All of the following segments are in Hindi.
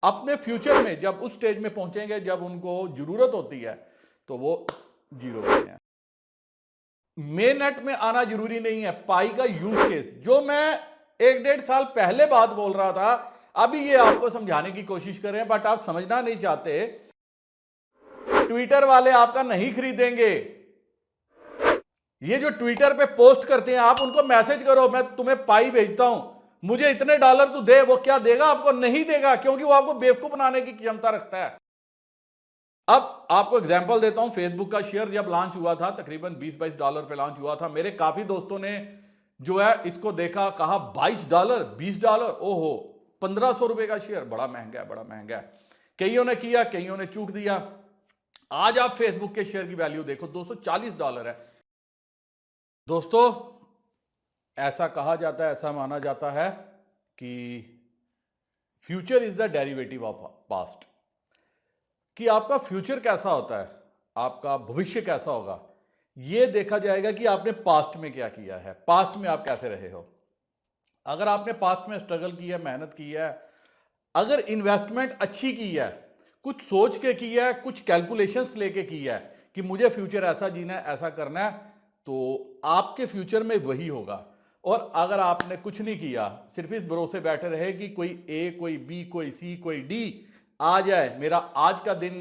अपने फ्यूचर में जब उस स्टेज में पहुंचेंगे जब उनको जरूरत होती है तो वो जीरो पे हैं। मेन नेट में आना जरूरी नहीं है, पाई का यूज केस जो मैं 1-1.5 साल पहले बात बोल रहा था, अभी ये आपको समझाने की कोशिश कर रहे हैं, बट आप समझना नहीं चाहते। ट्विटर वाले आपका नहीं खरीदेंगे। ये जो ट्विटर पे पोस्ट करते हैं, आप उनको मैसेज करो मैं तुम्हें पाई भेजता हूं, मुझे इतने डॉलर तू दे, वो क्या देगा आपको? नहीं देगा, क्योंकि वो आपको बेवकूफ बनाने की क्षमता रखता है। अब आपको एग्जांपल देता हूं, फेसबुक का शेयर जब लॉन्च हुआ था तकरीबन $20-22 पे लॉन्च हुआ था। मेरे काफी दोस्तों ने जो है इसको देखा, कहा $22 $20, ओहो $1500 का शेयर, बड़ा महंगा है, बड़ा महंगा है। कईयों ने किया, कईयों ने चूक दिया। आज आप फेसबुक के शेयर की वैल्यू देखो, $240 है। दोस्तों ऐसा कहा जाता है, ऐसा माना जाता है कि future is the derivative of past, कि आपका फ्यूचर कैसा होता है, आपका भविष्य कैसा होगा, यह देखा जाएगा कि आपने पास्ट में क्या किया है, पास्ट में आप कैसे रहे हो। अगर आपने पास्ट में स्ट्रगल किया, मेहनत की है, अगर इन्वेस्टमेंट अच्छी की है, कुछ सोच के की है, कुछ कैलकुलेशंस लेके की है कि मुझे फ्यूचर ऐसा जीना है, ऐसा करना है, तो आपके फ्यूचर में वही होगा। और अगर आपने कुछ नहीं किया, सिर्फ इस भरोसे बैठे रहे कि कोई ए, कोई बी, कोई सी, कोई डी आ जाए, मेरा आज का दिन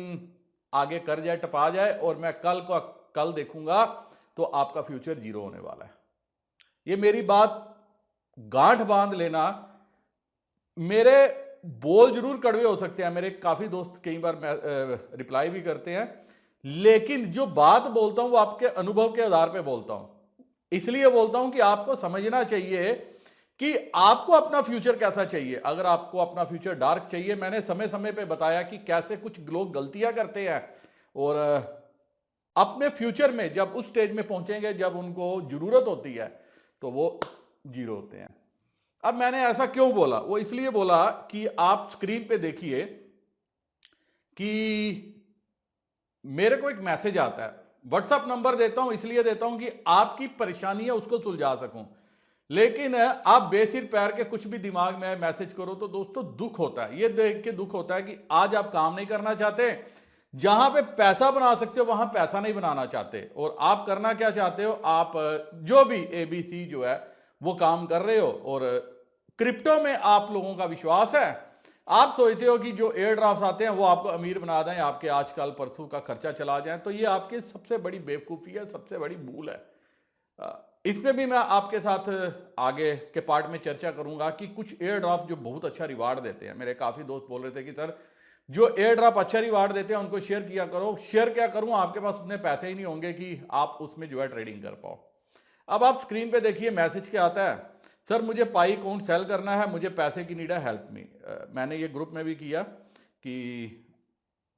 आगे कर जाए, टपा जाए और मैं कल को कल देखूंगा, तो आपका फ्यूचर जीरो होने वाला है। ये मेरी बात गांठ बांध लेना। मेरे बोल जरूर कड़वे हो सकते हैं, मेरे काफी दोस्त कई बार रिप्लाई भी करते हैं, लेकिन जो बात बोलता हूं वो आपके अनुभव के आधार पे बोलता हूं। इसलिए बोलता हूं कि आपको समझना चाहिए कि आपको अपना फ्यूचर कैसा चाहिए। अगर आपको अपना फ्यूचर डार्क चाहिए, मैंने समय समय पे बताया कि कैसे कुछ लोग गलतियां करते हैं और अपने फ्यूचर में जब उस स्टेज में पहुंचेंगे जब उनको जरूरत होती है तो वो जीरो होते हैं। अब मैंने ऐसा क्यों बोला? वो इसलिए बोला कि आप स्क्रीन पे देखिए कि मेरे को एक मैसेज आता है, व्हाट्सएप नंबर देता हूं, इसलिए देता हूं कि आपकी परेशानियां उसको सुलझा सकूं। लेकिन आप बेसिर पैर के कुछ भी दिमाग में मैसेज करो तो दोस्तों दुख होता है, ये देख के दुख होता है कि आज आप काम नहीं करना चाहते, जहां पे पैसा बना सकते हो वहां पैसा नहीं बनाना चाहते, और आप करना क्या चाहते हो, आप जो भी ABC जो है वो काम कर रहे हो। और क्रिप्टो में आप लोगों का विश्वास है, आप सोचते हो कि जो एयर ड्राफ्ट आते हैं वो आपको अमीर बना दें, आपके आजकल परसों का खर्चा चला जाए, तो ये आपकी सबसे बड़ी बेवकूफ़ी है, सबसे बड़ी भूल है। इसमें भी मैं आपके साथ आगे के पार्ट में चर्चा करूंगा कि कुछ एयर ड्रॉप जो बहुत अच्छा रिवार्ड देते हैं। मेरे काफ़ी दोस्त बोल रहे थे कि सर जो एयर ड्रॉप अच्छा रिवार्ड देते हैं उनको शेयर किया करो। शेयर क्या करूं, आपके पास उतने पैसे ही नहीं होंगे कि आप उसमें जो है ट्रेडिंग कर पाओ। अब आप स्क्रीन पे देखिए मैसेज क्या आता है, सर मुझे पाई अकाउंट सेल करना है, मुझे पैसे की नीड है, हेल्प मी। मैंने ये ग्रुप में भी किया कि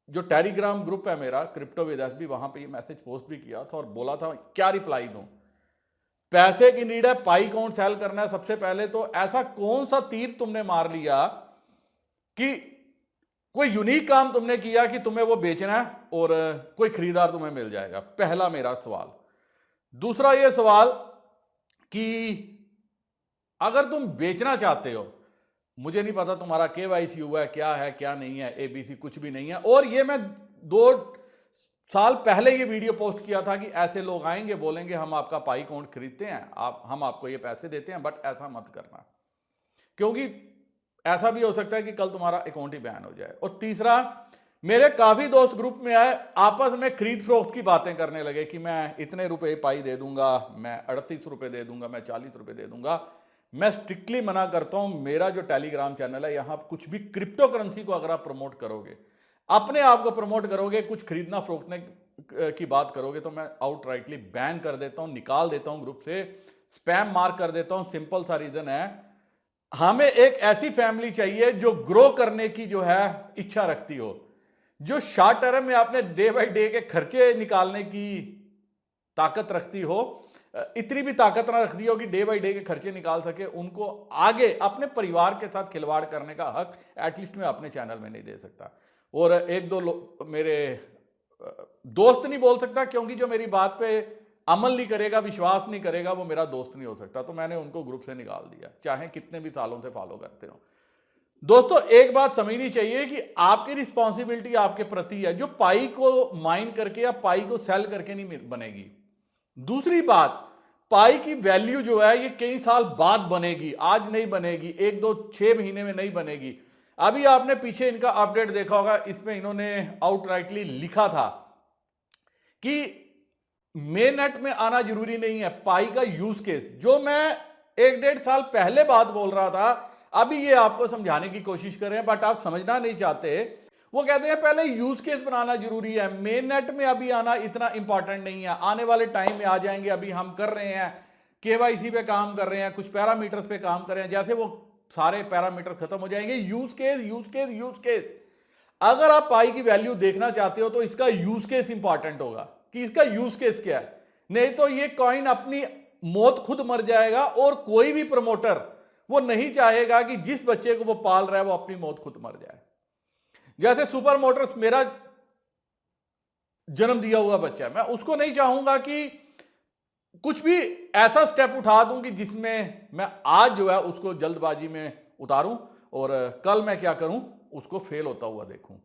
जो टेलीग्राम ग्रुप है मेरा क्रिप्टो विद एसबी, वहां पे ये मैसेज पोस्ट भी किया था और बोला था क्या रिप्लाई दूं। पैसे की नीड है, पाई अकाउंट सेल करना है। सबसे पहले तो ऐसा कौन सा तीर तुमने मार लिया कि कोई यूनिक काम तुमने किया कि तुम्हें वो बेचना है और कोई खरीदार तुम्हें मिल जाएगा? पहला मेरा सवाल। दूसरा ये सवाल कि अगर तुम बेचना चाहते हो, मुझे नहीं पता तुम्हारा KYC हुआ है, क्या है क्या नहीं है, ABC कुछ भी नहीं है। और ये मैं 2 साल पहले ये वीडियो पोस्ट किया था कि ऐसे लोग आएंगे बोलेंगे हम आपका पाई अकाउंट खरीदते हैं, हम आपको ये पैसे देते हैं, बट ऐसा मत करना, क्योंकि ऐसा भी हो सकता है कि कल तुम्हारा अकाउंट ही बैन हो जाए। और तीसरा, मेरे काफी दोस्त ग्रुप में आए, आपस में खरीद फरोख्त की बातें करने लगे कि मैं इतने रुपए पाई दे दूंगा, मैं 38 रुपए दे दूंगा, मैं 40 रुपए दे दूंगा। मैं स्ट्रिक्टली मना करता हूं, मेरा जो टेलीग्राम चैनल है, यहां कुछ भी क्रिप्टो करेंसी को अगर आप प्रमोट करोगे, अपने आप को प्रमोट करोगे, कुछ खरीदना फरोख्तने की बात करोगे, तो मैं आउटराइटली बैन कर देता हूं, निकाल देता हूं ग्रुप से, स्पैम मार्क कर देता हूं। सिंपल सा रीजन है, हमें एक ऐसी फैमिली चाहिए जो ग्रो करने की जो है इच्छा रखती हो, जो शॉर्ट टर्म में आपने डे बाय डे के खर्चे निकालने की ताकत रखती हो। इतनी भी ताकत ना रखती हो कि डे बाय डे के खर्चे निकाल सके, उनको आगे अपने परिवार के साथ खिलवाड़ करने का हक एटलीस्ट मैं अपने चैनल में नहीं दे सकता। और एक दो मेरे दोस्त नहीं बोल सकता, क्योंकि जो मेरी बात पे अमल नहीं करेगा, विश्वास नहीं करेगा, वो मेरा दोस्त नहीं हो सकता। तो मैंने उनको ग्रुप से निकाल दिया, चाहे कितने भी सालों से फॉलो करते हो। दोस्तों एक बात समझनी चाहिए कि आपकी रिस्पॉन्सिबिलिटी आपके प्रति है, जो पाई को माइन करके या पाई को सेल करके नहीं बनेगी। दूसरी बात, पाई की वैल्यू जो है ये कई साल बाद बनेगी, आज नहीं बनेगी, 1 2 6 महीने में नहीं बनेगी। अभी आपने पीछे इनका अपडेट देखा होगा, इसमें इन्होंने आउटराइटली लिखा था कि मेननेट में आना जरूरी नहीं है, पाई का यूज केस। जो मैं 1 1.5 साल पहले बात बोल रहा था, अभी ये आपको समझाने की कोशिश कर रहे हैं, बट आप समझना नहीं चाहते। वो कहते हैं पहले यूज केस बनाना जरूरी है, मेननेट में अभी आना इतना इंपॉर्टेंट नहीं है, आने वाले टाइम में आ जाएंगे। अभी हम कर रहे हैं केवाईसी पे काम कर रहे हैं, कुछ पैरामीटर्स पे काम कर रहे हैं, जैसे वो सारे पैरामीटर खत्म हो जाएंगे। Use case use case use case, अगर आप पाई की वैल्यू देखना चाहते हो तो इसका यूज केस इंपॉर्टेंट होगा कि इसका यूज केस क्या है, नहीं तो ये कॉइन अपनी मौत खुद मर जाएगा। और कोई भी प्रमोटर वो नहीं चाहेगा कि जिस बच्चे को वो पाल रहा है वो अपनी मौत खुद मर जाए। जैसे सुपर मोटर्स मेरा जन्म दिया हुआ बच्चा है, मैं उसको नहीं चाहूंगा कि कुछ भी ऐसा स्टेप उठा दूं कि जिसमें मैं आज जो है उसको जल्दबाजी में उतारूं और कल मैं क्या करूं, उसको फेल होता हुआ देखूं।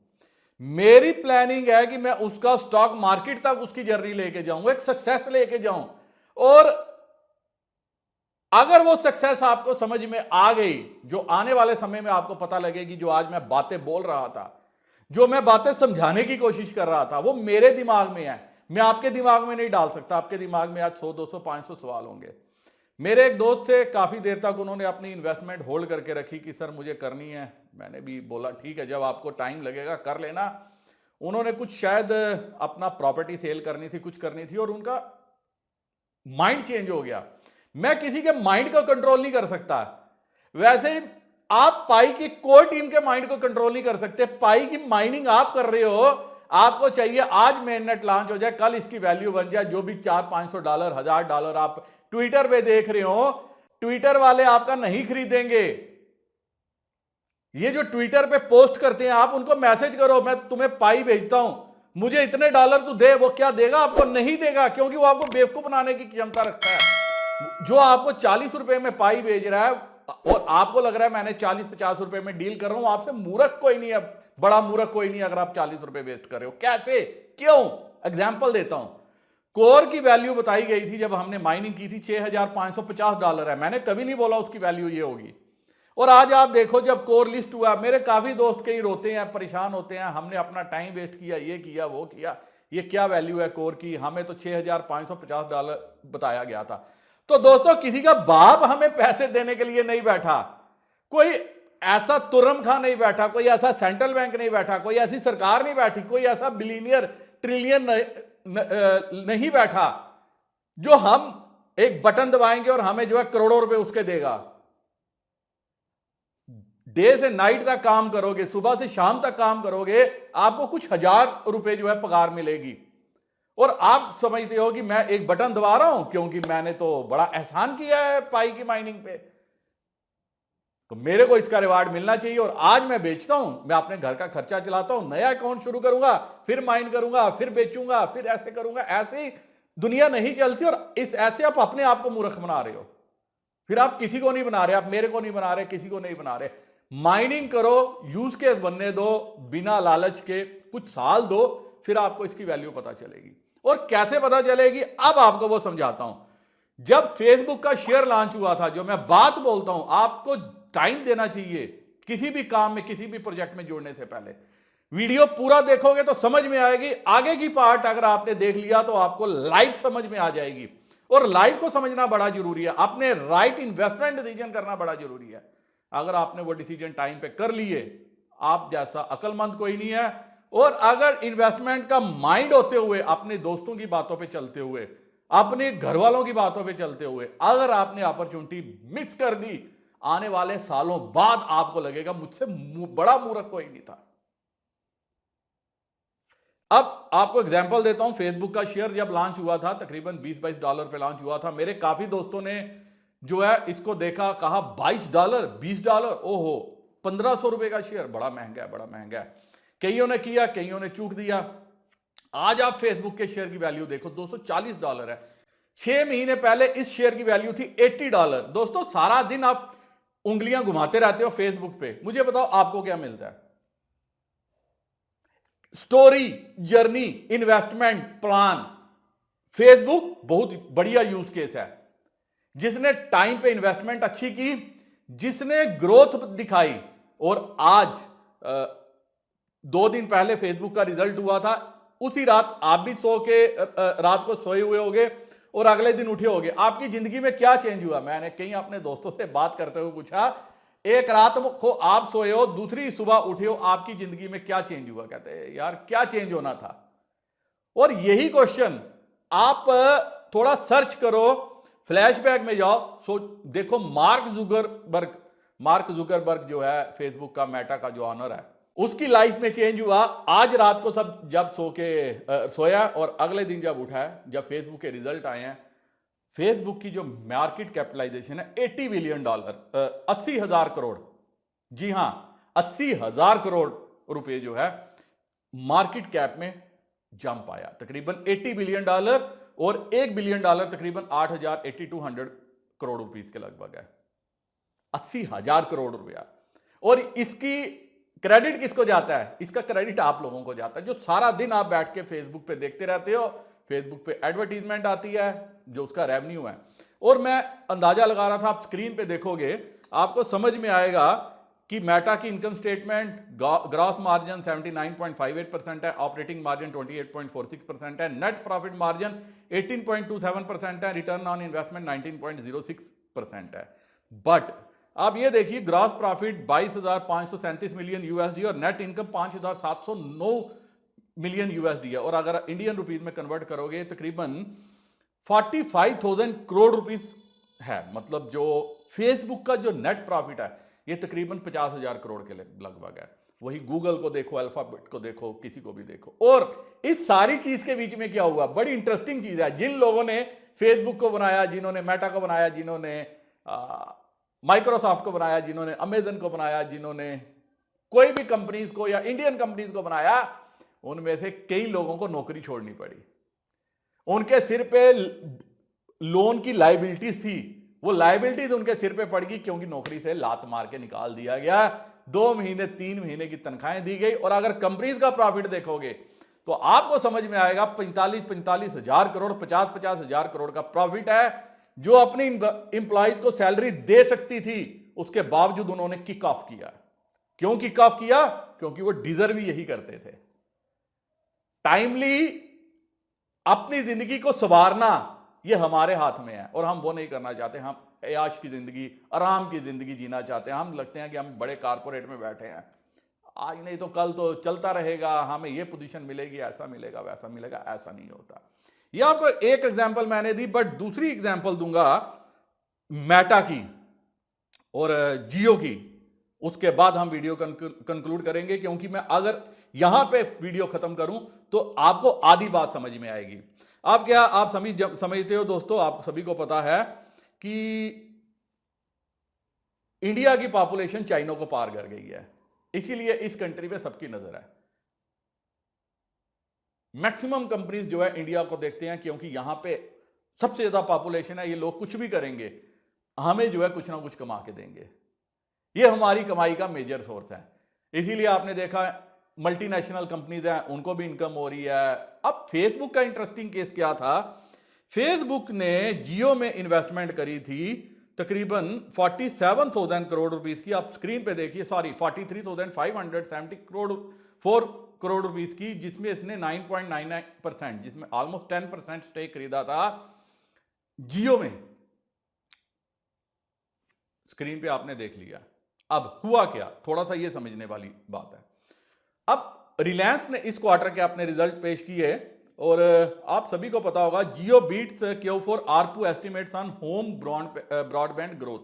मेरी प्लानिंग है कि मैं उसका स्टॉक मार्केट तक उसकी जर्नी लेके जाऊं, एक सक्सेस लेके जाऊं। और अगर वो सक्सेस आपको समझ में आ गई, जो आने वाले समय में आपको पता लगेगी, जो आज मैं बातें बोल रहा था, जो मैं बातें समझाने की कोशिश कर रहा था, वो मेरे दिमाग में है, मैं आपके दिमाग में नहीं डाल सकता। आपके दिमाग में आज 100 200 500 सवाल होंगे। मेरे एक दोस्त थे, काफी देर तक उन्होंने अपनी इन्वेस्टमेंट होल्ड करके रखी कि सर मुझे करनी है। मैंने भी बोला ठीक है, जब आपको टाइम लगेगा कर लेना। उन्होंने कुछ शायद अपना प्रॉपर्टी सेल करनी थी, कुछ करनी थी, और उनका माइंड चेंज हो गया। मैं किसी के माइंड को कंट्रोल नहीं कर सकता, वैसे ही आप पाई की कोई टीम के माइंड को कंट्रोल नहीं कर सकते। पाई की माइनिंग आप कर रहे हो, आपको चाहिए आज मेननेट लॉन्च हो जाए, कल इसकी वैल्यू बन जाए, जो भी $400-500 $1000 आप ट्विटर पे देख रहे हो, ट्विटर वाले आपका नहीं खरीदेंगे। ये जो ट्विटर पे पोस्ट करते हैं, आप उनको मैसेज करो मैं तुम्हें पाई भेजता हूं, मुझे इतने डॉलर तू दे, वो क्या देगा आपको? नहीं देगा, क्योंकि वो आपको बेवकूफ बनाने की क्षमता रखता है। जो आपको 40 रुपए में पाई भेज रहा है और आपको लग रहा है मैंने 40-50 रुपए में डील कर रहा हूं, आपसे मूर्ख कोई नहीं है, बड़ा मूर्ख कोई नहीं अगर आप 40 रुपए वेस्ट कर रहे हो। कैसे, क्यों? एग्जाम्पल देता हूं। कोर की वैल्यू बताई गई थी जब हमने माइनिंग की थी, $6550 है। मैंने कभी नहीं बोला उसकी वैल्यू ये होगी। और आज आप देखो जब कोर लिस्ट हुआ, मेरे काफी दोस्त कहीं रोते हैं, परेशान होते हैं, हमने अपना टाइम वेस्ट किया, ये किया वो किया, ये क्या वैल्यू है कोर की, हमें तो $6550 बताया गया था। तो दोस्तों किसी का बाप हमें पैसे देने के लिए नहीं बैठा, कोई ऐसा तुर्रम खां नहीं बैठा, कोई ऐसा सेंट्रल बैंक नहीं बैठा, कोई ऐसी सरकार नहीं बैठी, कोई ऐसा बिलियनियर ट्रिलियन नहीं बैठा जो हम एक बटन दबाएंगे और हमें जो है करोड़ों रुपए उसके देगा। डे से नाइट तक काम करोगे, सुबह से शाम तक काम करोगे, आपको कुछ हजार रुपए जो है पगार मिलेगी। और आप समझते हो कि मैं एक बटन दबा रहा हूं क्योंकि मैंने तो बड़ा एहसान किया है पाई की माइनिंग पे, तो मेरे को इसका रिवार्ड मिलना चाहिए। और आज मैं बेचता हूं, मैं अपने घर का खर्चा चलाता हूं, नया अकाउंट शुरू करूंगा, फिर माइन करूंगा, फिर बेचूंगा, फिर ऐसे करूंगा। ऐसे ही दुनिया नहीं चलती। और इस ऐसे आप अपने आप को मूर्ख बना रहे हो, फिर आप किसी को नहीं बना रहे, आप मेरे को नहीं बना रहे, किसी को नहीं बना रहे। माइनिंग करो, यूज केस बनने दो, बिना लालच के कुछ साल दो, फिर आपको इसकी वैल्यू पता चलेगी। और कैसे पता चलेगी, अब आपको वो समझाता हूं। जब फेसबुक का शेयर लॉन्च हुआ था, जो मैं बात बोलता हूं, आपको टाइम देना चाहिए किसी भी काम में, किसी भी प्रोजेक्ट में जुड़ने से पहले। वीडियो पूरा देखोगे तो समझ में आएगी, आगे की पार्ट अगर आपने देख लिया तो आपको लाइव समझ में आ जाएगी। और लाइव को समझना बड़ा जरूरी है, अपने राइट इन्वेस्टमेंट डिसीजन करना बड़ा जरूरी है। अगर आपने वो डिसीजन टाइम पे कर लिए, आप जैसा अक्लमंद कोई नहीं है। और अगर इन्वेस्टमेंट का माइंड होते हुए, अपने दोस्तों की बातों पे चलते हुए, अपने घर वालों की बातों पे चलते हुए अगर आपने अपॉर्चुनिटी मिस कर दी, आने वाले सालों बाद आपको लगेगा मुझसे बड़ा मूर्ख कोई नहीं था। अब आपको एग्जांपल देता हूं, फेसबुक का शेयर जब लॉन्च हुआ था, तकरीबन $20-22 पे लॉन्च हुआ था। मेरे काफी दोस्तों ने जो है इसको देखा, कहा $20 $20, ओहो 1500 रुपए का शेयर, बड़ा महंगा है, बड़ा महंगा है। कईयों ने किया, कईयों ने चूक दिया। आज आप फेसबुक के शेयर की वैल्यू देखो, $240 है। 6 महीने पहले इस शेयर की वैल्यू थी $80। दोस्तों सारा दिन आप उंगलियां घुमाते रहते हो फेसबुक पे, मुझे बताओ आपको क्या मिलता है? Story, journey, investment plan. Facebook बहुत बढ़िया यूज केस है, जिसने टाइम पे इन्वेस्टमेंट अच्छी की, जिसने ग्रोथ दिखाई। और आज 2 दिन पहले फेसबुक का रिजल्ट हुआ था, उसी रात आप भी रात को सोए हुए होगे और अगले दिन उठे होगे। आपकी जिंदगी में क्या चेंज हुआ? मैंने कई अपने दोस्तों से बात करते हुए पूछा, एक रात को आप सोए हो, दूसरी सुबह उठे हो, आपकी जिंदगी में क्या चेंज हुआ? कहते हैं यार क्या चेंज होना था। और यही क्वेश्चन आप थोड़ा सर्च करो, फ्लैशबैक में जाओ, देखो मार्क जुकरबर्ग जो है फेसबुक का, मेटा का जो ऑनर है, उसकी लाइफ में चेंज हुआ। आज रात को सब जब सोया और अगले दिन जब उठा है, जब फेसबुक के रिजल्ट आए हैं, फेसबुक की जो मार्केट कैपिटलाइजेशन है $80 बिलियन, 80,000 करोड़। जी हां, 80,000 करोड़ रुपए जो है मार्केट कैप में जंप आया, तकरीबन $80 बिलियन, और $1 बिलियन तकरीबन 8,8200 करोड़ रुपीस के लगभग है। 80,000 करोड़ रुपया। और इसकी क्रेडिट किसको जाता है? इसका क्रेडिट आप लोगों को जाता है, जो सारा दिन आप बैठ के फेसबुक पे देखते रहते हो। फेसबुक पे एडवर्टीजमेंट आती है, जो उसका रेवेन्यू है। और मैं अंदाजा लगा रहा था, आप स्क्रीन पे देखोगे आपको समझ में आएगा कि मेटा की इनकम स्टेटमेंट, ग्रॉस मार्जिन 79.58% है, ऑपरेटिंग मार्जिन 28.46% है, नेट प्रॉफिट मार्जिन 18.27% है, रिटर्न ऑन इन्वेस्टमेंट 19.06% है। बट आप ये देखिए, ग्रॉस प्रॉफिट 22,537 मिलियन यूएसडी और नेट इनकम 5,709 मिलियन यूएसडी है। और अगर इंडियन रुपीज में कन्वर्ट करोगे तकरीबन 45,000 करोड़ रुपीस है। मतलब जो फेसबुक का जो नेट प्रॉफिट है ये तकरीबन 50,000 करोड़ के लगभग है। वही गूगल को देखो, अल्फाबेट को देखो, किसी को भी देखो। और इस सारी चीज के बीच में क्या हुआ? बड़ी इंटरेस्टिंग चीज है। जिन लोगों ने फेसबुक को बनाया, जिन्होंने मेटा को बनाया, जिन्होंने माइक्रोसॉफ्ट को बनाया, जिन्होंने अमेजन को बनाया, जिन्होंने कोई भी कंपनीज को या इंडियन कंपनीज को बनाया, उनमें से कई लोगों को नौकरी छोड़नी पड़ी। उनके सिर पे लोन की लायबिलिटीज थी, वो लायबिलिटीज उनके सिर पे पड़ गई, क्योंकि नौकरी से लात मार के निकाल दिया गया। 2 महीने 3 महीने की तनख्वाहें दी गई। और अगर कंपनीज का प्रॉफिट देखोगे तो आपको समझ में आएगा 45 हजार करोड़, 50 हजार करोड़ का प्रॉफिट है, जो अपनी इंप्लॉइज को सैलरी दे सकती थी, उसके बावजूद उन्होंने किक ऑफ किया। क्यों किक ऑफ किया? क्योंकि वो डिजर्व यही करते थे। टाइमली अपनी जिंदगी को संवारना ये हमारे हाथ में है, और हम वो नहीं करना चाहते। हम ऐश की जिंदगी, आराम की जिंदगी जीना चाहते हैं। हम लगते हैं कि हम बड़े कारपोरेट में बैठे हैं, आज नहीं तो कल तो चलता रहेगा, हमें ये पोजीशन मिलेगी, ऐसा मिलेगा, वैसा मिलेगा। ऐसा नहीं होता। ये आपको एक एग्जांपल मैंने दी, बट दूसरी एग्जांपल दूंगा मेटा की और जियो की। उसके बाद हम वीडियो कंक्लूड करेंगे, क्योंकि मैं अगर यहां पे वीडियो खत्म करूं तो आपको आधी बात समझ में आएगी। आप समझते हो दोस्तों, आप सभी को पता है कि इंडिया की पॉपुलेशन चाइना को पार कर गई है, इसीलिए इस कंट्री पे सबकी नजर है। मैक्सिमम कंपनीज जो है इंडिया को देखते हैं, क्योंकि यहां पे सबसे ज्यादा पॉपुलेशन है। ये लोग कुछ भी करेंगे, हमें जो है कुछ ना कुछ कमा के देंगे। ये हमारी कमाई का मेजर सोर्स है। इसीलिए आपने देखा मल्टीनेशनल कंपनीज हैं, उनको भी इनकम हो रही है। अब फेसबुक का इंटरेस्टिंग केस क्या था? फेसबुक ने जियो में इन्वेस्टमेंट करी थी तकरीबन 47,000 करोड़ रुपीस की। आप स्क्रीन पे देखिए, सॉरी 43,570 करोड़ रुपीस की, जिसमें इसने 9.99%, जिसमें ऑलमोस्ट 10% स्टेक खरीदा था जियो में। स्क्रीन पे आपने देख लिया। अब हुआ क्या, थोड़ा सा ये समझने वाली बात है। अब रिलायंस ने इस क्वार्टर के अपने रिजल्ट पेश किए, और आप सभी को पता होगा Jio beats Q4 ARPU estimates on home broadband growth.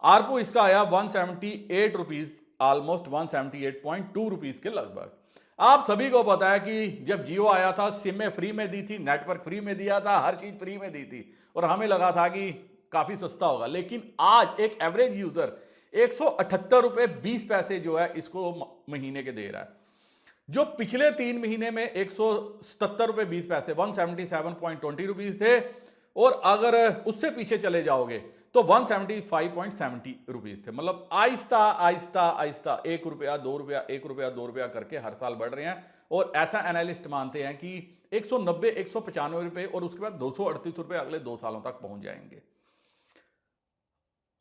ARPU इसका आया 178 रुपीज, ऑलमोस्ट 178.2 रुपीज के लगभग। आप सभी को पता है कि जब जियो आया था, सिमें फ्री में दी थी, नेटवर्क फ्री में दिया था, हर चीज फ्री में दी थी, और हमें लगा था कि काफी सस्ता होगा। लेकिन आज एक एवरेज यूजर 178 रुपए 20 पैसे जो है इसको महीने के दे रहा है, जो पिछले 3 महीने में 177 रुपए 20 पैसे 177.20 रुपीज थे। और अगर उससे पीछे चले जाओगे तो 175.70 रुपीज थे। मतलब आहिस्ता आहिस्ता आहिस्ता 1 रुपया 2 रुपया 1 रुपया 2 रुपया करके हर साल बढ़ रहे हैं। और ऐसा एनालिस्ट मानते हैं कि 190 195 रुपए और उसके बाद 238 रुपए अगले 2 सालों तक पहुंच जाएंगे।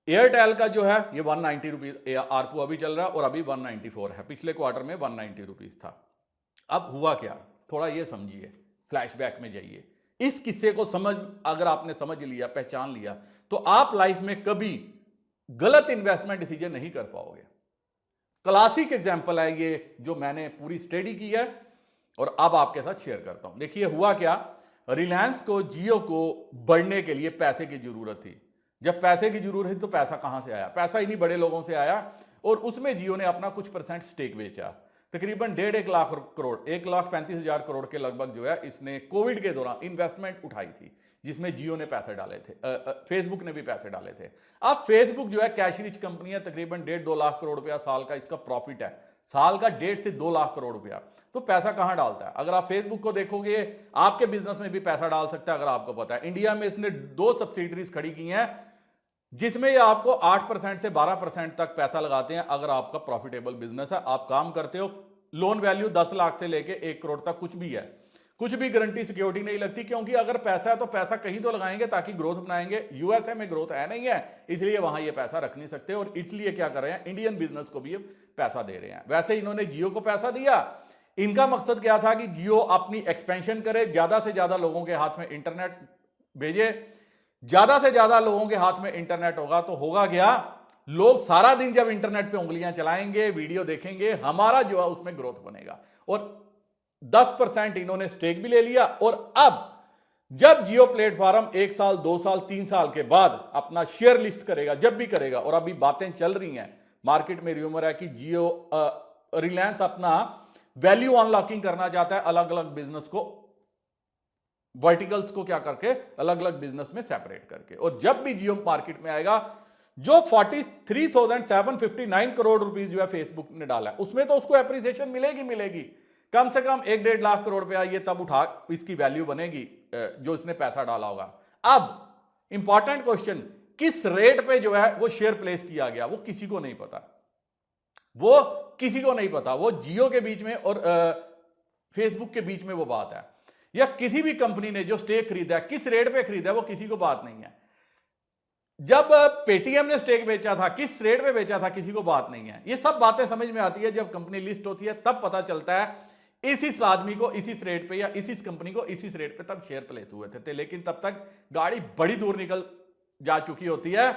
एयरटेल का जो है ये 190 रुपीज आरपू अभी चल रहा है और अभी 194 है, पिछले क्वार्टर में 190 रुपीज था। अब हुआ क्या, थोड़ा ये समझिए, फ्लैशबैक में जाइए। इस किस्से को अगर आपने समझ लिया, पहचान लिया, तो आप लाइफ में कभी गलत इन्वेस्टमेंट डिसीजन नहीं कर पाओगे। क्लासिक एग्जांपल है ये, जो मैंने पूरी स्टडी की है और अब आपके साथ शेयर करता हूं। देखिए हुआ क्या, रिलायंस को, जियो को बढ़ने के लिए पैसे की जरूरत थी। जब पैसे की जरूरत थी तो पैसा कहां से आया? पैसा इन्हीं बड़े लोगों से आया और उसमें जियो ने अपना कुछ परसेंट स्टेक बेचा। तकरीबन 1.5 लाख करोड़, 1,35,000 करोड़ के लगभग जो है इसने कोविड के दौरान इन्वेस्टमेंट उठाई थी, जिसमें जियो ने पैसे डाले थे, फेसबुक ने भी पैसे डाले थे। अब फेसबुक जो है कैश रिच कंपनी है, तकरीबन 1.5-2 लाख करोड़ रुपया साल का इसका प्रॉफिट है, साल का 1.5 से 2 लाख करोड़ रुपया। तो पैसा कहां डालता है? अगर आप फेसबुक को देखोगे, आपके बिजनेस में भी पैसा डाल सकता है अगर आपको पता है। इंडिया में इसने 2 सब्सिडरीज खड़ी की हैं जिसमें ये आपको 8% से 12% तक पैसा लगाते हैं। अगर आपका प्रॉफिटेबल बिजनेस है, आप काम करते हो, लोन वैल्यू 10 लाख से लेके 1 करोड़ तक कुछ भी है, कुछ भी गारंटी सिक्योरिटी नहीं लगती, क्योंकि अगर पैसा है तो पैसा कहीं तो लगाएंगे ताकि ग्रोथ बनाएंगे। यूएसए में ग्रोथ है नहीं है, इसलिए वहां ये पैसा रख नहीं सकते और इसलिए क्या कर रहे हैं, इंडियन बिजनेस को भी पैसा दे रहे हैं। वैसे इन्होंने जियो को पैसा दिया, इनका मकसद क्या था कि जियो अपनी एक्सपेंशन करे, ज्यादा से ज्यादा लोगों के हाथ में इंटरनेट भेजे। ज्यादा से ज्यादा लोगों के हाथ में इंटरनेट होगा तो होगा क्या, लोग सारा दिन जब इंटरनेट पे उंगलियां चलाएंगे, वीडियो देखेंगे, हमारा जो है उसमें ग्रोथ बनेगा। और 10% इन्होंने स्टेक भी ले लिया। और अब जब जियो प्लेटफॉर्म 1 साल 2 साल 3 साल के बाद अपना शेयर लिस्ट करेगा, जब भी करेगा, और अभी बातें चल रही हैं मार्केट में, रूमर है कि जियो रिलायंस अपना वैल्यू अनलॉकिंग करना चाहता है, अलग अलग बिजनेस को, वर्टिकल्स को क्या करके, अलग अलग बिजनेस में सेपरेट करके। और जब भी जियो मार्केट में आएगा, जो 43,759 करोड़ रुपीस जो है फेसबुक ने डाला है, उसमें तो उसको एप्रिसिएशन मिलेगी मिलेगी, कम से कम 1-1.5 लाख करोड़ रुपया ये तब उठा इसकी वैल्यू बनेगी जो इसने पैसा डाला होगा। अब इंपॉर्टेंट क्वेश्चन, किस रेट पे जो है वो शेयर प्लेस किया गया, वो किसी को नहीं पता, वो किसी को नहीं पता। वो जियो के बीच में और फेसबुक के बीच में वो बात है, या किसी भी कंपनी ने जो स्टेक खरीदा है, किस रेट पे खरीदा है, वो किसी को बात नहीं है। जब पेटीएम ने स्टेक बेचा था, किस रेट पे बेचा था, किसी को बात नहीं है। ये सब बातें समझ में आती है जब कंपनी लिस्ट होती है, तब पता चलता है इस आदमी को इसी रेट पे या इस कंपनी को इसी रेट पे तब शेयर प्लेस हुए थे। लेकिन तब तक गाड़ी बड़ी दूर निकल जा चुकी होती है,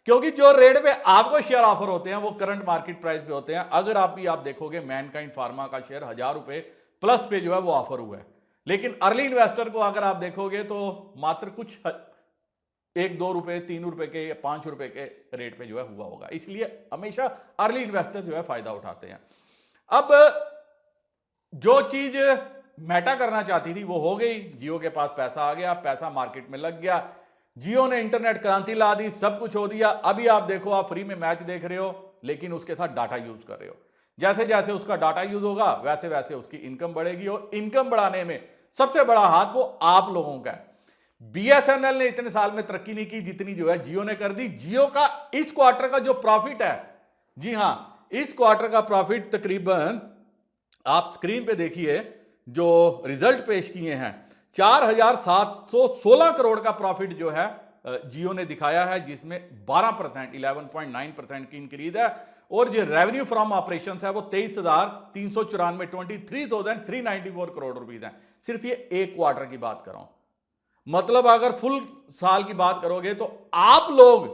क्योंकि जो रेट पे आपको शेयर ऑफर होते हैं वो करंट मार्केट प्राइस पे होते हैं। अगर आप देखोगे मैनकाइंड फार्मा का शेयर 1000 रुपए प्लस पे जो है वो ऑफर हुआ है, लेकिन अर्ली इन्वेस्टर को अगर आप देखोगे तो मात्र कुछ 1-2 रुपए 3 रुपए के या 5 रुपए के रेट पे जो है हुआ होगा। इसलिए हमेशा अर्ली इन्वेस्टर जो है फायदा उठाते हैं। अब जो चीज मेटा करना चाहती थी वो हो गई, जियो के पास पैसा आ गया, पैसा मार्केट में लग गया, जियो ने इंटरनेट क्रांति ला दी, सब कुछ हो दिया। अभी आप देखो, आप फ्री में मैच देख रहे हो, लेकिन उसके साथ डाटा यूज कर रहे हो। जैसे जैसे उसका डाटा यूज होगा वैसे वैसे उसकी इनकम बढ़ेगी, और इनकम बढ़ाने में सबसे बड़ा हाथ वो आप लोगों का है। बीएसएनएल ने इतने साल में तरक्की नहीं की जितनी जो है जियो ने कर दी। जियो का इस क्वार्टर का जो प्रॉफिट है, जी हां, इस क्वार्टर का प्रॉफिट तकरीबन आप स्क्रीन पे देखिए, जो रिजल्ट पेश किए हैं, 4,716 करोड़ का प्रॉफिट जो है जियो ने दिखाया है, जिसमें 12% 11.9% की इंक्रीज है। और जो रेवेन्यू फ्रॉम ऑपरेशन है वो 23,394 23,394 करोड़ रुपीस है। सिर्फ ये एक क्वार्टर की बात कर रहा हूं, मतलब अगर फुल साल की बात करोगे तो आप लोग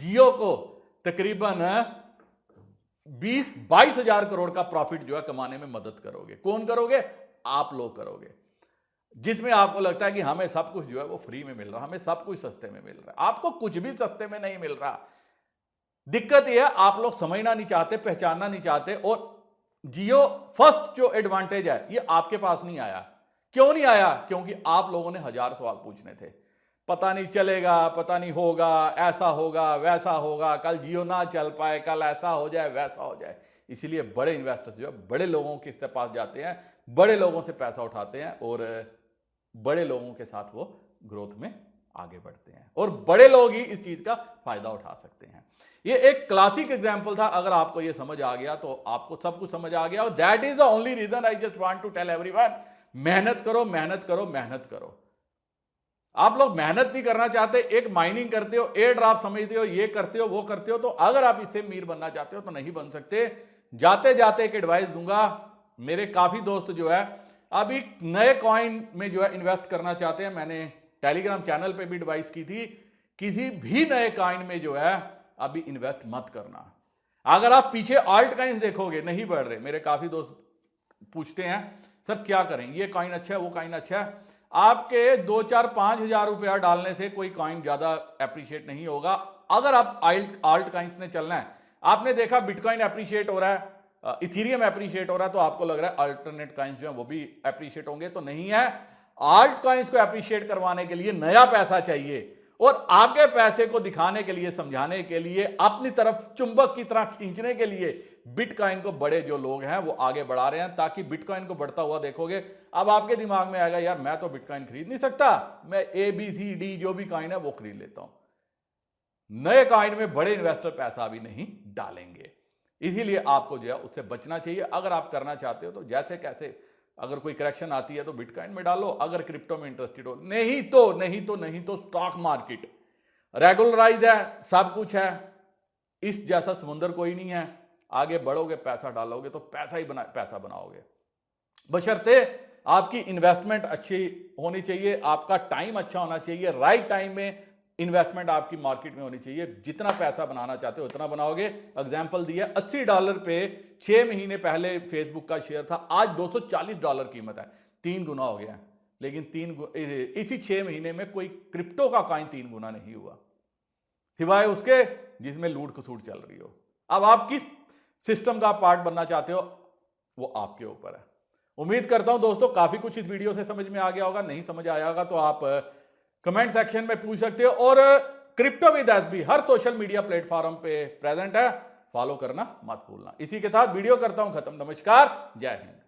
जियो को तकरीबन 20-22 हजार करोड़ का प्रॉफिट जो है कमाने में मदद करोगे। कौन करोगे? आप लोग करोगे, जिसमें आपको लगता है कि हमें सब कुछ जो है वो फ्री में मिल रहा, हमें सब कुछ सस्ते में मिल रहा है। आपको कुछ भी सस्ते में नहीं मिल रहा। दिक्कत यह है, आप लोग समझना नहीं चाहते, पहचानना नहीं चाहते। और जियो फर्स्ट जो एडवांटेज है ये आपके पास नहीं आया। क्यों नहीं आया? क्योंकि आप लोगों ने 1000 सवाल पूछने थे, पता नहीं चलेगा, पता नहीं होगा, ऐसा होगा, वैसा होगा, कल जियो ना चल पाए, कल ऐसा हो जाए, वैसा हो जाए। इसलिए बड़े इन्वेस्टर्स जो है बड़े लोगों के पास जाते हैं, बड़े लोगों से पैसा उठाते हैं और बड़े लोगों के साथ वो ग्रोथ में आगे बढ़ते हैं और बड़े लोग ही इस चीज का फायदा उठा सकते हैं। ये एक क्लासिक एग्जांपल था। अगर आपको ये समझ आ गया तो आपको सब कुछ समझ आ गया। That is the only reason I just want to tell everyone, मेहनत करो, मेहनत करो, मेहनत करो। आप लोग मेहनत नहीं करना चाहते, एक माइनिंग करते हो, एयर ड्राफ्ट समझते हो, ये करते हो, वो करते हो, तो अगर आप इससे अमीर बनना चाहते हो तो नहीं बन सकते। जाते जाते एक एडवाइस दूंगा, मेरे काफी दोस्त जो है अभी नए कॉइन में जो है इन्वेस्ट करना चाहते हैं। मैंने टेलीग्राम चैनल पे भी एडवाइस की थी, किसी भी नए कॉइन में जो है अभी इन्वेस्ट मत करना। अगर आप पीछे ऑल्ट कॉइन्स देखोगे नहीं बढ़ रहे, मेरे काफी दोस्त पूछते हैं सर क्या करें, ये कॉइन अच्छा है, वो कॉइन अच्छा है। आपके 2-4-5 हजार रुपया डालने से कोई कॉइन ज्यादा एप्रिशिएट नहीं होगा। अगर आप ऑल्ट कॉइन्स ने चलना है, आपने देखा बिटकॉइन एप्रिशिएट हो रहा है, इथीरियम एप्रिशिएट हो रहा है, तो आपको लग रहा है अल्टरनेट कॉइन्स जो है वो भी एप्रिशिएट होंगे, तो नहीं है। ऑल्ट कॉइन्स को एप्रिशिएट करवाने के लिए नया पैसा चाहिए और आपके पैसे को दिखाने के लिए, समझाने के लिए, अपनी तरफ चुंबक की तरह खींचने के लिए बिटकॉइन को बड़े जो लोग हैं वो आगे बढ़ा रहे हैं, ताकि बिटकॉइन को बढ़ता हुआ देखोगे। अब आपके दिमाग में आएगा यार मैं तो बिटकॉइन खरीद नहीं सकता, मैं ABCD जो भी कॉइन है वो खरीद लेता हूं। नए कॉइन में बड़े इन्वेस्टर पैसा भी नहीं डालेंगे, इसीलिए आपको जो है उससे बचना चाहिए। अगर आप करना चाहते हो तो जैसे कैसे, अगर कोई करेक्शन आती है तो बिटकॉइन में डालो, अगर क्रिप्टो में इंटरेस्टेड हो, नहीं तो स्टॉक मार्केट रेगुलराइज है, सब कुछ है, इस जैसा समुंदर कोई नहीं है। आगे बढ़ोगे, पैसा डालोगे तो पैसा बनाओगे, बशर्ते आपकी इन्वेस्टमेंट अच्छी होनी चाहिए, आपका टाइम अच्छा होना चाहिए, राइट टाइम में इन्वेस्टमेंट आपकी मार्केट में होनी चाहिए। जितना पैसा बनाना चाहते हो उतना बनाओगे। एग्जांपल दिया, $80 पे 6 महीने पहले फेसबुक का शेयर था, आज $240 कीमत है, 3 गुना हो गया। लेकिन इसी 6 महीने में कोई क्रिप्टो का कॉइन 3 गुना नहीं हुआ, सिवाय उसके जिसमें लूट खसूट चल रही हो। अब आप किस सिस्टम का पार्ट बनना चाहते हो वो आपके ऊपर है। उम्मीद करता हूं दोस्तों काफी कुछ इस वीडियो से समझ में आ गया होगा। नहीं समझ आया होगा तो आप कमेंट सेक्शन में पूछ सकते हो। और crypto with SB her social media platform पे प्रेजेंट है, फॉलो करना मत भूलना। इसी के साथ वीडियो करता हूं खत्म। नमस्कार, जय हिंद।